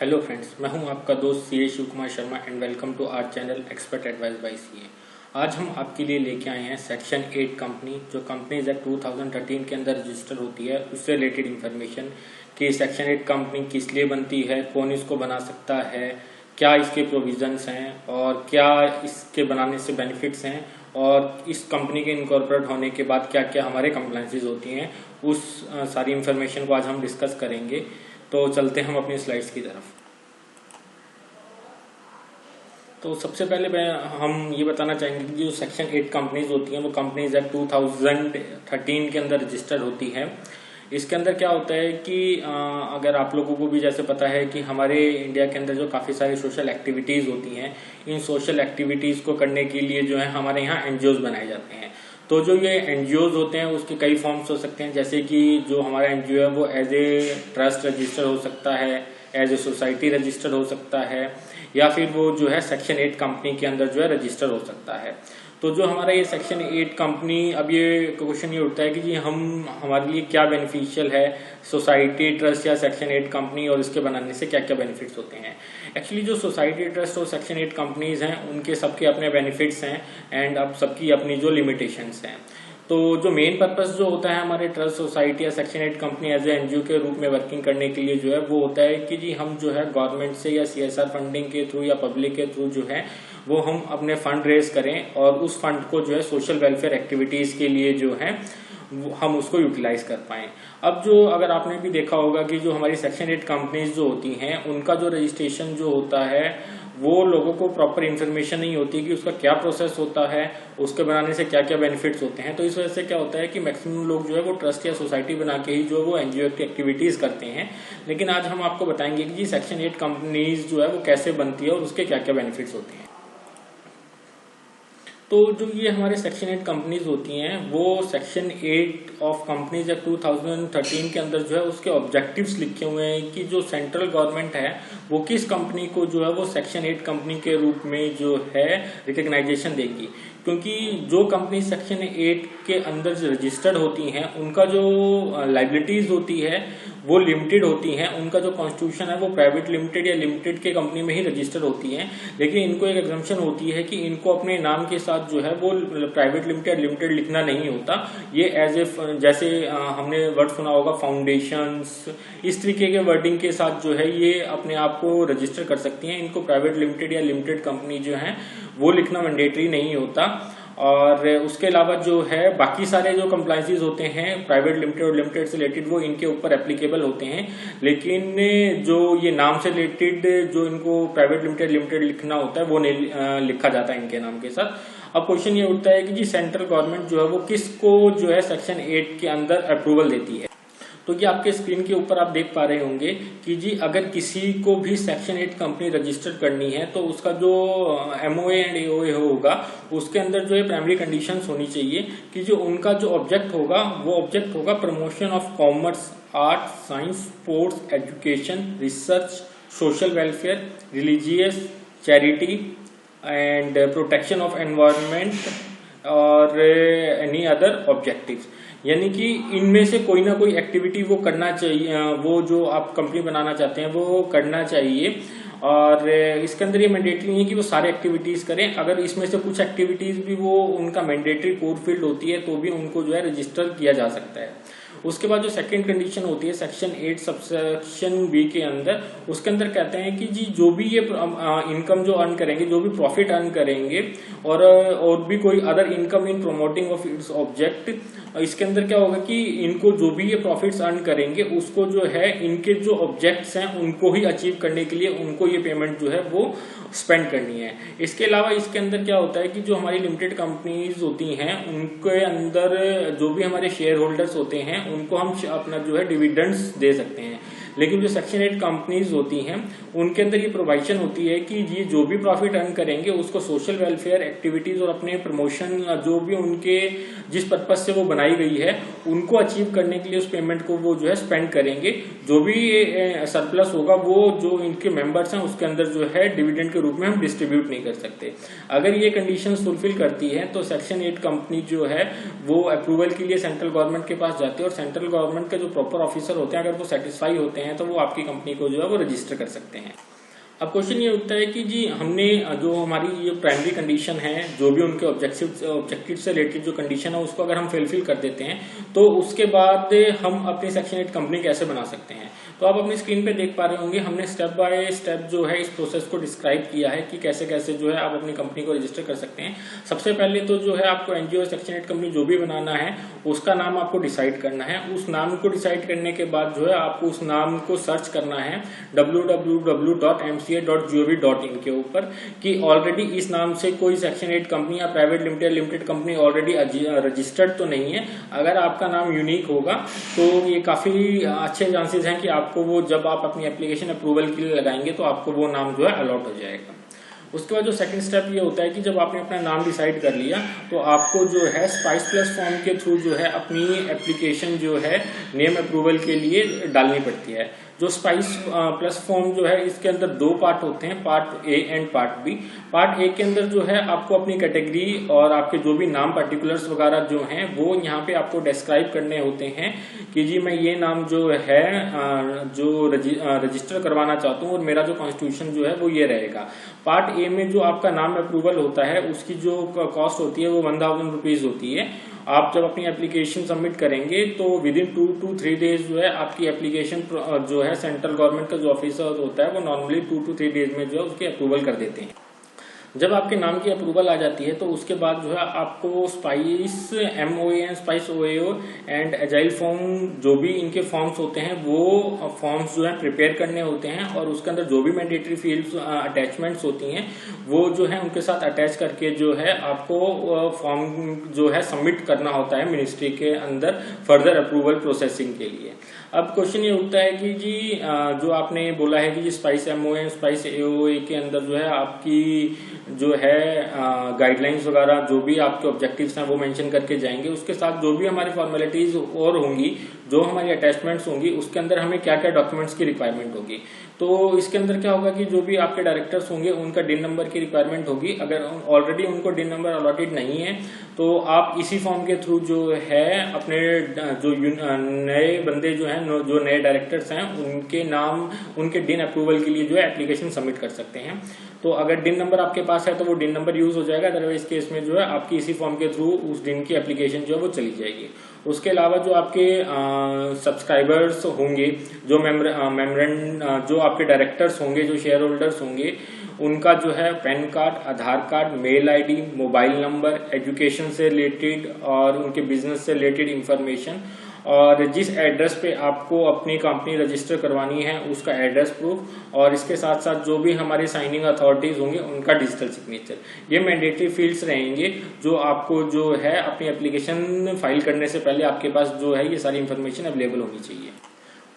Hello friends, मैं हूं आपका दोस्त CA Shiv Kumar Sharma and welcome to our channel expert advice by CA. आज हम आपके लिए लेके आए हैं सेक्शन 8 कंपनी, जो कंपनीज एक्ट 2013 के अंदर रजिस्टर होती है, उससे रिलेटेड इन्फॉर्मेशन कि सेक्शन 8 कंपनी किस लिए बनती है, कौन इसको बना सकता है, क्या इसके प्रोविजंस हैं और क्या इसके बनाने से बेनिफिट्स हैं और इस कंपनी के इनकॉर्पोरेट होने के बाद क्या क्या हमारे कंप्लायंसेस होती हैं, उस सारी इन्फॉर्मेशन को आज हम डिस्कस करेंगे। तो चलते हैं हम अपनी स्लाइड्स की तरफ। तो सबसे पहले हम ये बताना चाहेंगे कि जो सेक्शन 8 कंपनीज होती हैं वो कंपनीज एक्ट 2013 के अंदर रजिस्टर्ड होती है। इसके अंदर क्या होता है कि अगर आप लोगों को भी जैसे पता है कि हमारे इंडिया के अंदर जो काफ़ी सारी सोशल एक्टिविटीज़ होती हैं, इन सोशल एक्टिविटीज़ को करने के लिए जो है हमारे यहाँ एनजीओज बनाए जाते हैं। तो जो ये एनजीओज होते हैं उसके कई फॉर्म्स हो सकते हैं, जैसे कि जो हमारा एनजीओ है वो एज ए ट्रस्ट रजिस्टर हो सकता है, एज ए सोसाइटी रजिस्टर हो सकता है, या फिर वो जो है सेक्शन 8 कंपनी के अंदर जो है रजिस्टर हो सकता है। तो जो हमारा ये सेक्शन 8 कंपनी, अब ये क्वेश्चन ये उठता है कि जी हमारे लिए क्या बेनिफिशियल है सोसाइटी, ट्रस्ट या सेक्शन 8 कंपनी, और इसके बनाने से क्या क्या बेनिफिट्स होते हैं। एक्चुअली जो सोसाइटी, ट्रस्ट और सेक्शन 8 कंपनीज हैं उनके सबके अपने बेनिफिट्स हैं एंड अब सबकी अपनी जो लिमिटेशंस हैं। तो जो मेन पर्पस जो होता है हमारे ट्रस्ट, सोसाइटी या section 8 company as a NGO के रूप में वर्किंग करने के लिए जो है वो होता है कि जी हम जो है गवर्नमेंट से या सीएसआर फंडिंग के थ्रू या पब्लिक के थ्रू जो है वो हम अपने फंड रेज करें और उस फंड को जो है सोशल वेलफेयर एक्टिविटीज के लिए जो है हम उसको यूटिलाइज कर पाएं। अब जो अगर आपने भी देखा होगा कि जो हमारी सेक्शन 8 कंपनीज जो होती हैं उनका जो रजिस्ट्रेशन जो होता है वो लोगों को प्रॉपर इन्फॉर्मेशन नहीं होती कि उसका क्या प्रोसेस होता है, उसके बनाने से क्या क्या बेनिफिट्स होते हैं। तो इस वजह से क्या होता है कि मैक्सिमम लोग जो है वो ट्रस्ट या सोसाइटी बना के ही जो वो एनजीओ की एक्टिविटीज करते हैं। लेकिन आज हम आपको बताएंगे कि जी सेक्शन 8 कंपनीज जो है वो कैसे बनती है और उसके क्या क्या बेनिफिट्स होते हैं। तो जो ये हमारे सेक्शन 8 कंपनीज होती हैं वो सेक्शन 8 ऑफ कंपनीज एक्ट 2013 के अंदर जो है उसके ऑब्जेक्टिव्स लिखे हुए हैं कि जो सेंट्रल गवर्नमेंट है वो किस कंपनी को जो है वो सेक्शन 8 कंपनी के रूप में जो है रिकग्नाइजेशन देगी। क्योंकि जो कंपनी सेक्शन 8 के अंदर रजिस्टर्ड होती हैं उनका जो लाइबिलिटीज होती है वो लिमिटेड होती हैं, उनका जो कॉन्स्टिट्यूशन है वो प्राइवेट लिमिटेड या लिमिटेड के कंपनी में ही रजिस्टर्ड होती हैं। लेकिन इनको एक एग्जम्पशन होती है कि इनको अपने नाम के साथ जो है वो प्राइवेट लिमिटेड लिखना नहीं होता। ये एज ए जैसे हमने वर्ड सुना होगा फाउंडेशंस, इस तरीके के वर्डिंग के साथ जो है ये अपने आप को रजिस्टर कर सकती हैं। इनको प्राइवेट लिमिटेड या लिमिटेड कंपनी जो है वो लिखना मैंडेटरी नहीं होता। और उसके अलावा जो है बाकी सारे जो कंप्लायंसेस होते हैं प्राइवेट लिमिटेड और लिमिटेड से रिलेटेड वो इनके ऊपर एप्लीकेबल होते हैं। लेकिन जो ये नाम से रिलेटेड जो इनको प्राइवेट लिमिटेड लिखना होता है वो नहीं लिखा जाता है इनके नाम के साथ। अब क्वेश्चन ये उठता है कि जी सेंट्रल गवर्नमेंट जो है वो किसको जो है सेक्शन 8 के अंदर अप्रूवल देती है। तो ये आपके स्क्रीन के ऊपर आप देख पा रहे होंगे कि जी अगर किसी को भी सेक्शन 8 कंपनी रजिस्टर करनी है तो उसका जो एमओए एंड एओए होगा उसके अंदर जो है प्राइमरी कंडीशंस होनी चाहिए कि जो उनका जो ऑब्जेक्ट होगा वो ऑब्जेक्ट होगा promotion of commerce, art, science, sports, education, research, social welfare, religious, charity and protection of environment और एनी अदर ऑब्जेक्टिव्स। यानी कि इनमें से कोई ना कोई एक्टिविटी वो करना चाहिए, वो जो आप कंपनी बनाना चाहते हैं वो करना चाहिए। और इसके अंदर ये मैंडेटरी नहीं है कि वो सारे एक्टिविटीज करें। अगर इसमें से कुछ एक्टिविटीज भी वो उनका मैंडेटरी कोर फील्ड होती है तो भी उनको जो है रजिस्टर किया जा सकता है। उसके बाद जो सेकंड कंडीशन होती है सेक्शन 8 सबसेक्शन बी के अंदर, उसके अंदर कहते हैं कि जी जो भी ये इनकम जो अर्न करेंगे, जो भी प्रॉफिट अर्न करेंगे और भी कोई other income in promoting of its object, इसके अंदर क्या होगा कि इनको जो भी ये प्रॉफिट्स अर्न करेंगे उसको जो है इनके जो ऑब्जेक्ट्स हैं उनको ही अचीव करने के लिए उनको ये पेमेंट जो है वो स्पेंड करनी है। इसके अलावा इसके अंदर क्या होता है कि जो हमारी लिमिटेड कंपनीज होती हैं उनके अंदर जो भी हमारे शेयर होल्डर्स होते हैं उनको हम अपना जो है डिविडेंड्स दे सकते हैं। लेकिन जो सेक्शन 8 कंपनीज होती हैं उनके अंदर ये प्रोविजन होती है कि ये जो भी प्रॉफिट अर्न करेंगे उसको सोशल वेलफेयर एक्टिविटीज और अपने प्रमोशन जो भी उनके जिस पर्पज से वो बनाई गई है उनको अचीव करने के लिए उस पेमेंट को वो जो है स्पेंड करेंगे। जो भी सरप्लस होगा वो जो इनके मेंबर्स हैं उसके अंदर जो है डिविडेंड के रूप में हम डिस्ट्रीब्यूट नहीं कर सकते। अगर ये कंडीशन फुलफिल करती है तो सेक्शन 8 कंपनी जो है वो अप्रूवल के लिए सेंट्रल गवर्नमेंट के पास जाती है और सेंट्रल गवर्नमेंट के जो प्रॉपर ऑफिसर होते हैं अगर वो सेटिस्फाई होते होते हैं तो वो आपकी कंपनी को जो है वो रजिस्टर कर सकते हैं। अब क्वेश्चन ये उठता है कि जी हमने जो हमारी ये प्राइमरी कंडीशन है, जो भी उनके ऑब्जेक्टिव से रिलेटेड जो कंडीशन है उसको अगर हम फुलफिल कर देते हैं तो उसके बाद हम अपनी सेक्शन 8 कंपनी कैसे बना सकते हैं। तो आप अपनी स्क्रीन पे देख पा रहे होंगे, हमने स्टेप बाय स्टेप जो है इस प्रोसेस को डिस्क्राइब किया है कि कैसे कैसे जो है आप अपनी कंपनी को रजिस्टर कर सकते हैं। सबसे पहले तो जो है आपको एनजीओ सेक्शन 8 कंपनी जो भी बनाना है उसका नाम आपको डिसाइड करना है। उस नाम को डिसाइड करने के बाद जो है आपको उस नाम को सर्च करना है www.mca.gov.in के ऊपर कि ऑलरेडी इस नाम से कोई सेक्शन 8 कंपनी या private limited company already registered तो नहीं है। अगर आपका नाम यूनिक होगा तो ये काफी अच्छे चांसेस हैं कि आपको वो जब आप अपनी एप्लीकेशन अप्रूवल के लिए लगाएंगे तो आपको वो नाम जो है अलॉट हो जाएगा। उसके बाद जो सेकंड स्टेप ये होता है कि जब आपने अपना नाम डिसाइड कर लिया तो आपको जो है स्पाइस प्लस फॉर्म के थ्रू जो है अपनी एप्लीकेशन जो है नेम अप्रूवल के लिए डालनी पड़ती है। जो स्पाइस प्लस फॉर्म जो है इसके अंदर दो पार्ट होते हैं, part A and part B. Part A के अंदर जो है आपको अपनी कैटेगरी और आपके जो भी नाम पर्टिकुलर्स वगैरह जो हैं वो यहाँ पे आपको डिस्क्राइब करने होते हैं कि जी मैं ये नाम जो है जो रजिस्टर करवाना चाहता हूँ और मेरा जो कॉन्स्टिट्यूशन जो है वो ये रहेगा। पार्ट ए में जो आपका नाम अप्रूवल होता है उसकी जो कॉस्ट होती है वो 1000 रुपीज होती है। आप जब अपनी एप्लीकेशन सबमिट करेंगे तो विद इन 2 to 3 डेज जो है आपकी एप्लीकेशन जो है सेंट्रल गवर्नमेंट का जो ऑफिसर होता है वो नॉर्मली 2 to 3 डेज में जो है उसकी अप्रूवल कर देते हैं। जब आपके नाम की अप्रूवल आ जाती है तो उसके बाद जो है आपको spice MOA, spice OAO and agile form जो भी इनके फॉर्म्स होते हैं वो फॉर्म्स जो है प्रिपेयर करने होते हैं और उसके अंदर जो भी मैंडेटरी फील्ड्स अटैचमेंट्स होती हैं वो जो है उनके साथ अटैच करके जो है आपको फॉर्म जो है सबमिट करना होता है मिनिस्ट्री के अंदर फर्दर अप्रूवल प्रोसेसिंग के लिए। अब क्वेश्चन ये उठता है कि जी जो आपने बोला है कि जी स्पाइस MOA, स्पाइस AOA के अंदर जो है आपकी जो है गाइडलाइंस वगैरह जो भी आपके ऑब्जेक्टिव्स हैं वो मेंशन करके जाएंगे। उसके साथ जो भी हमारी फॉर्मेलिटीज और होंगी, जो हमारी अटैचमेंट्स होंगी, उसके अंदर हमें क्या क्या डॉक्यूमेंट्स की रिक्वायरमेंट होगी। तो इसके अंदर क्या होगा कि जो भी आपके डायरेक्टर्स होंगे उनका डिन नंबर की रिक्वायरमेंट होगी। अगर ऑलरेडी उनको डिन नंबर अलॉटेड नहीं है तो आप इसी फॉर्म के थ्रू जो है अपने जो नए बंदे जो हैं, जो नए डायरेक्टर्स हैं, उनके नाम उनके डिन अप्रूवल के लिए जो है एप्लीकेशन सबमिट कर सकते हैं। तो अगर डिन नंबर आपके पास है तो वो डिन नंबर यूज हो जाएगा, अदरवाइज केस में जो है आपकी इसी फॉर्म के थ्रू उस डिन की एप्लीकेशन जो है वो चली जाएगी। उसके अलावा जो आपके सब्सक्राइबर्स होंगे, जो जो आपके डायरेक्टर्स होंगे, जो शेयर होल्डर्स होंगे, उनका जो है PAN card, Aadhaar card, mail ID, mobile number, education से रिलेटेड और उनके बिजनेस से रिलेटेड इंफॉर्मेशन और जिस एड्रेस पे आपको अपनी कंपनी रजिस्टर करवानी है उसका एड्रेस प्रूफ और इसके साथ साथ जो भी हमारे साइनिंग अथॉरिटीज होंगे उनका डिजिटल सिग्नेचर, ये मैंडेटरी फील्ड्स रहेंगे जो आपको जो है अपनी एप्लीकेशन फाइल करने से पहले आपके पास जो है ये सारी इंफॉर्मेशन अवेलेबल होनी चाहिए।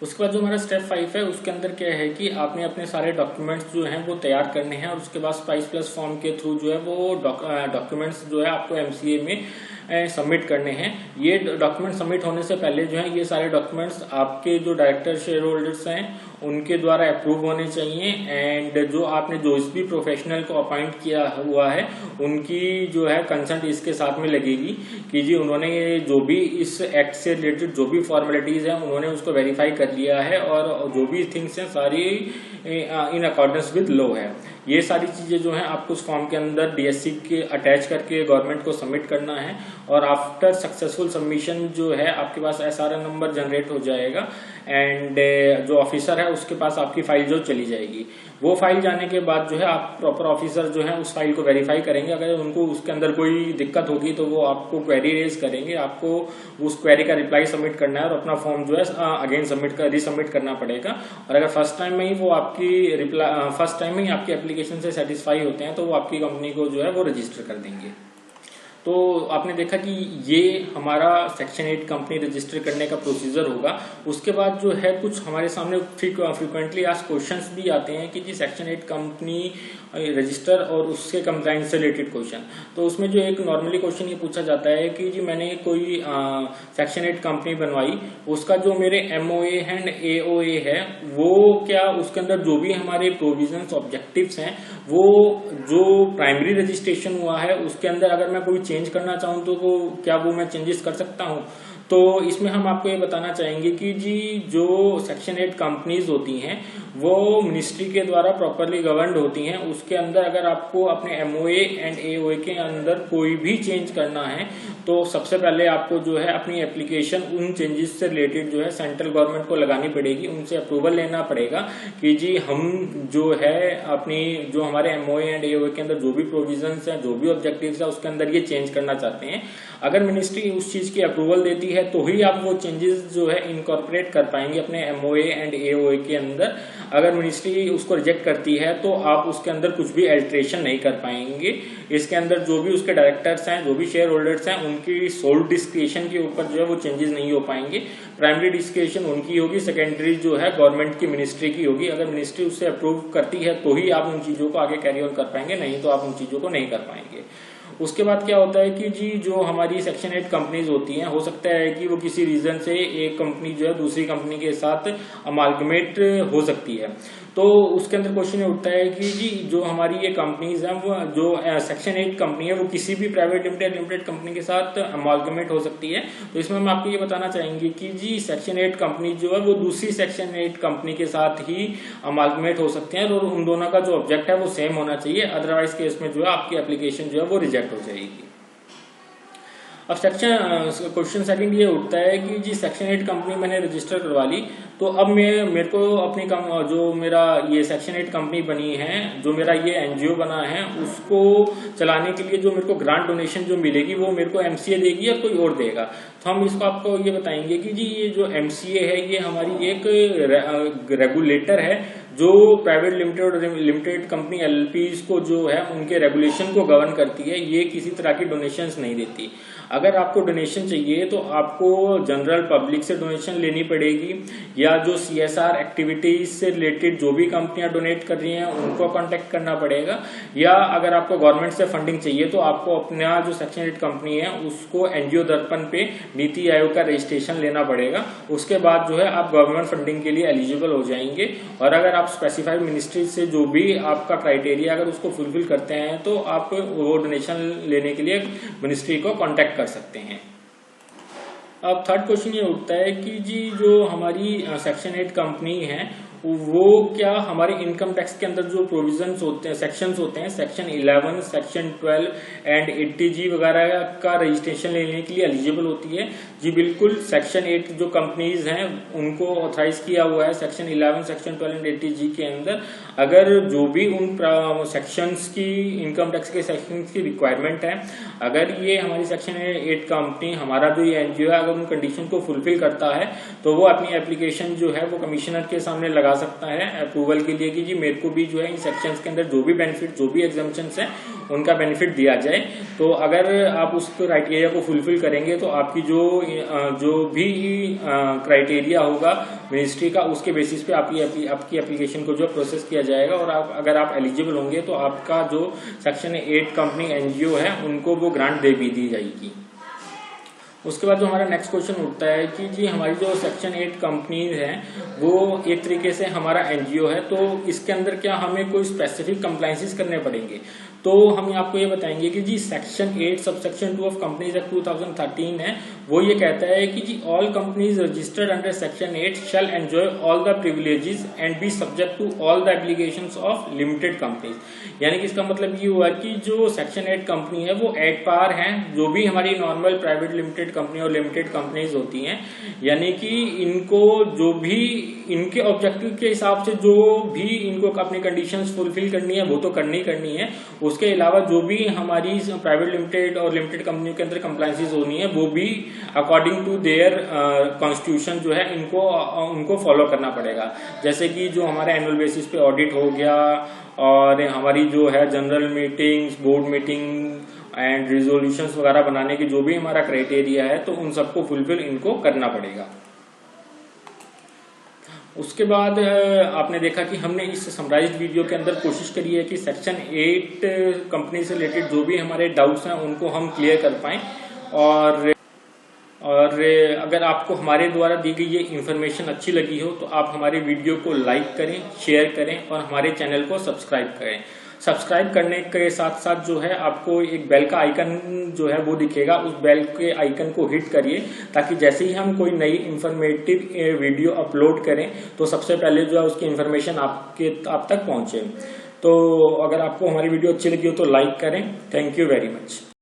उसके बाद जो हमारा स्टेप 5 है उसके अंदर क्या है कि आपने अपने सारे डॉक्यूमेंट्स जो हैं वो तैयार करने हैं और उसके बाद स्पाइस प्लस फॉर्म के थ्रू जो है वो डॉक्यूमेंट्स जो है आपको MCA में सबमिट करने हैं। ये डॉक्यूमेंट सबमिट होने से पहले जो है ये सारे डॉक्यूमेंट्स आपके जो डायरेक्टर शेयर होल्डर्स हैं उनके द्वारा अप्रूव होने चाहिए एंड जो आपने जो इस भी प्रोफेशनल को अपॉइंट किया हुआ है उनकी जो है कंसर्ट इसके साथ में लगेगी कि जी उन्होंने जो भी इस एक्ट से रिलेटेड जो भी फॉर्मेलिटीज हैं उन्होंने उसको वेरीफाई कर लिया है और जो भी थिंग्स हैं सारी इन अकॉर्डेंस विद लॉ है। ये सारी चीजें जो हैं आपको उस फॉर्म के अंदर DSC के अटैच करके गवर्नमेंट को सबमिट करना है और आफ्टर सक्सेसफुल सबमिशन जो है आपके पास SRN नंबर जनरेट हो जाएगा एंड जो ऑफिसर है उसके पास आपकी फाइल जो चली जाएगी। वो फाइल जाने के बाद जो है आप प्रॉपर ऑफिसर जो है उस फाइल को वेरीफाई करेंगे। अगर उनको उसके अंदर कोई दिक्कत होगी तो वो आपको क्वेरी रेज करेंगे, आपको उस क्वेरी का रिप्लाई सबमिट करना है और अपना फॉर्म जो है अगेन रीसबमिट करना पड़ेगा। और अगर फर्स्ट टाइम में ही वो आपकी एप्लीकेशन से सेटिस्फाई होते हैं तो वो आपकी कंपनी को जो है वो रजिस्टर कर देंगे। तो आपने देखा कि ये हमारा सेक्शन 8 कंपनी रजिस्टर करने का प्रोसीजर होगा। उसके बाद जो है कुछ हमारे सामने फ्रीक्वेंटली आस्क्ड क्वेश्चंस भी आते हैं कि जी सेक्शन 8 कंपनी रजिस्टर और उसके कंप्लाइंस से रिलेटेड क्वेश्चन। तो उसमें जो एक नॉर्मली क्वेश्चन ये पूछा जाता है कि जी मैंने कोई सेक्शन 8 कंपनी बनवाई, उसका जो मेरे MOA एंड AOA है वो क्या उसके अंदर जो भी हमारे प्रोविजंस ऑब्जेक्टिव्स हैं वो जो प्राइमरी रजिस्ट्रेशन हुआ है उसके अंदर अगर मैं कोई चेंज करना चाहूँ तो क्या वो मैं चेंजेस कर सकता हूँ। तो इसमें हम आपको ये बताना चाहेंगे कि जी जो सेक्शन 8 कंपनीज होती हैं वो मिनिस्ट्री के द्वारा प्रॉपरली गवर्नड होती हैं। उसके अंदर अगर आपको अपने MOA एंड AOA के अंदर कोई भी चेंज करना है तो सबसे पहले आपको जो है अपनी एप्लीकेशन उन चेंजेस से रिलेटेड जो है सेंट्रल गवर्नमेंट को लगानी पड़ेगी, उनसे अप्रूवल लेना पड़ेगा कि जी हम जो है अपनी जो हमारे MOA एंड AOA के अंदर जो भी प्रोविजंस है, जो भी ऑब्जेक्टिव्स है, उसके अंदर ये चेंज करना चाहते हैं। अगर मिनिस्ट्री उस चीज की अप्रूवल देती है तो ही आप वो चेंजेस जो है इनकॉर्पोरेट कर पाएंगे अपने MOA एंड AOA के अंदर। अगर मिनिस्ट्री उसको रिजेक्ट करती है तो आप उसके अंदर कुछ भी अल्टरेशन नहीं कर पाएंगे। इसके अंदर जो भी उसके डायरेक्टर्स हैं, जो भी शेयर होल्डर्स हैं, उनकी सोल डिस्क्रिप्शन के ऊपर जो है वो चेंजेस नहीं हो पाएंगे। प्राइमरी डिस्क्रिप्शन उनकी होगी, सेकेंडरी जो है गवर्नमेंट की मिनिस्ट्री की होगी। अगर मिनिस्ट्री उससे अप्रूव करती है तो ही आप उन चीजों को आगे कैरी ऑन कर पाएंगे, नहीं तो आप उन चीजों को नहीं कर पाएंगे। उसके बाद क्या होता है कि जी जो हमारी सेक्शन 8 कंपनीज होती हैं, हो सकता है कि वो किसी रीजन से एक कंपनी जो है दूसरी कंपनी के साथ अमालगमेट हो सकती है। तो उसके अंदर क्वेश्चन ये उठता है कि जी जो हमारी ये कंपनीज हैं वो जो सेक्शन 8 कंपनी है वो किसी भी प्राइवेट लिमिटेड कंपनी के साथ अमालगमेट हो सकती है। तो इसमें हम आपको ये बताना चाहेंगे कि जी सेक्शन 8 कंपनी जो है वो दूसरी सेक्शन 8 कंपनी के साथ ही अमालगमेट हो सकते हैं और उन दोनों का जो ऑब्जेक्ट है वो सेम होना चाहिए, अदरवाइज केस में जो है आपकी एप्लीकेशन जो है वो रिजेक्ट हो जाएगी। अब क्वेश्चन सेकंड ये उठता है कि जी सेक्शन 8 कंपनी मैंने रजिस्टर करवा ली, तो अब मेरे को अपनी जो मेरा ये सेक्शन 8 कंपनी बनी है, जो मेरा ये NGO बना है, उसको चलाने के लिए जो मेरे को ग्रांट डोनेशन जो मिलेगी वो मेरे को MCA देगी या कोई और देगा। तो हम इसको आपको ये बताएंगे कि जी ये जो MCA है ये हमारी एक रेगुलेटर है जो प्राइवेट लिमिटेड और लिमिटेड कंपनी LLPs को जो है उनके रेगुलेशन को गवर्न करती है। ये किसी तरह की डोनेशंस नहीं देती। अगर आपको डोनेशन चाहिए तो आपको जनरल पब्लिक से डोनेशन लेनी पड़ेगी या जो CSR एक्टिविटीज से रिलेटेड जो भी कंपनियां डोनेट कर रही हैं उनको कांटेक्ट करना पड़ेगा, या अगर आपको गवर्नमेंट से फंडिंग चाहिए तो आपको अपना जो सेक्शन 8 कंपनी है उसको NGO दर्पण पे नीति आयोग का रजिस्ट्रेशन लेना पड़ेगा। उसके बाद जो है आप गवर्नमेंट फंडिंग के लिए एलिजिबल हो जाएंगे। और अगर आप स्पेसिफाइड मिनिस्ट्री से जो भी आपका क्राइटेरिया अगर उसको फुलफिल करते हैं तो आप वो डोनेशन लेने के लिए मिनिस्ट्री को कांटेक्ट कर सकते हैं। अब थर्ड क्वेश्चन ये उठता है कि जी जो हमारी सेक्शन 8 कंपनी है वो क्या हमारे इनकम टैक्स के अंदर जो प्रोविजंस होते हैं, सेक्शंस होते हैं, सेक्शन 11, सेक्शन 12 एंड 80G वगैरह का रजिस्ट्रेशन लेने के लिए एलिजिबल होती है? जी बिल्कुल। सेक्शन 8 जो कंपनीज हैं उनको ऑथराइज किया हुआ है सेक्शन 11, सेक्शन 12 एंड 80G के अंदर। अगर जो भी उन सेक्शंस की इनकम टैक्स के सेक्शंस की रिक्वायरमेंट है, अगर ये हमारी सेक्शन 8 कंपनी, हमारा जो ये NGO है, अगर उन कंडीशन को फुलफिल करता है तो वो अपनी एप्लीकेशन जो है वो कमिश्नर के सामने लगा सकता है अप्रूवल के लिए कि जी मेरे को भी जो है इन सेक्शंस के अंदर जो भी बेनिफिट, जो भी एग्जम्पशंस हैं उनका बेनिफिट दिया जाए। तो अगर आप उस क्राइटेरिया को फुलफिल करेंगे तो आपकी जो भी क्राइटेरिया होगा मिनिस्ट्री का, उसके बेसिस पे आपकी एप्लीकेशन को जो प्रोसेस किया जाएगा। और अगर आप एलिजिबल होंगे तो आपका जो सेक्शन 8 कंपनी NGO है उनको वो ग्रांट दे भी दी जाएगी। उसके बाद जो हमारा नेक्स्ट क्वेश्चन उठता है कि जी हमारी जो सेक्शन 8 कंपनीज हैं वो एक तरीके से हमारा NGO है, तो इसके अंदर क्या हमें कोई स्पेसिफिक कंप्लायंसेस करने पड़ेंगे? तो हम आपको ये बताएंगे कि जी section 8 subsection 2 of companies act 2013 है, वो ये कहता है कि जी all companies registered under section 8 shall enjoy all the privileges and be subject to all the applications of limited companies. यानी कि इसका मतलब ये हुआ कि जो सेक्शन 8 कंपनी है वो एट पार है जो भी हमारी नॉर्मल प्राइवेट लिमिटेड कंपनी और लिमिटेड कंपनीज होती हैं। यानी कि इनको जो भी इनके ऑब्जेक्टिव के हिसाब से जो भी इनको अपनी कंडीशंस फुलफिल करनी है वो तो करनी है। उसके अलावा जो भी हमारी प्राइवेट लिमिटेड और लिमिटेड कंपनियों के अंदर कंप्लायंसेस होनी है वो भी अकॉर्डिंग टू देयर कॉन्स्टिट्यूशन जो है उनको फॉलो करना पड़ेगा। जैसे कि जो हमारे एनुअल बेसिस पे ऑडिट हो गया और हमारी जो है general meetings, board meeting and resolutions वगैरह बनाने की जो भी हमारा क्राइटेरिया है तो उन सबको फुलफिल इनको करना पड़ेगा। उसके बाद आपने देखा कि हमने इस समराइज्ड वीडियो के अंदर कोशिश करी है कि सेक्शन 8 कंपनी से रिलेटेड जो भी हमारे डाउट्स हैं उनको हम क्लियर कर पाएं। और अगर आपको हमारे द्वारा दी गई ये इन्फॉर्मेशन अच्छी लगी हो तो आप हमारे वीडियो को लाइक करें, शेयर करें और हमारे चैनल को सब्सक्राइब करें। सब्सक्राइब करने के साथ साथ जो है आपको एक बेल का आइकन जो है वो दिखेगा, उस बेल के आइकन को हिट करिए ताकि जैसे ही हम कोई नई इंफॉर्मेटिव वीडियो अपलोड करें तो सबसे पहले जो है उसकी इंफॉर्मेशन आप तक पहुंचे। तो अगर आपको हमारी वीडियो अच्छी लगी हो तो लाइक करें। Thank you very much.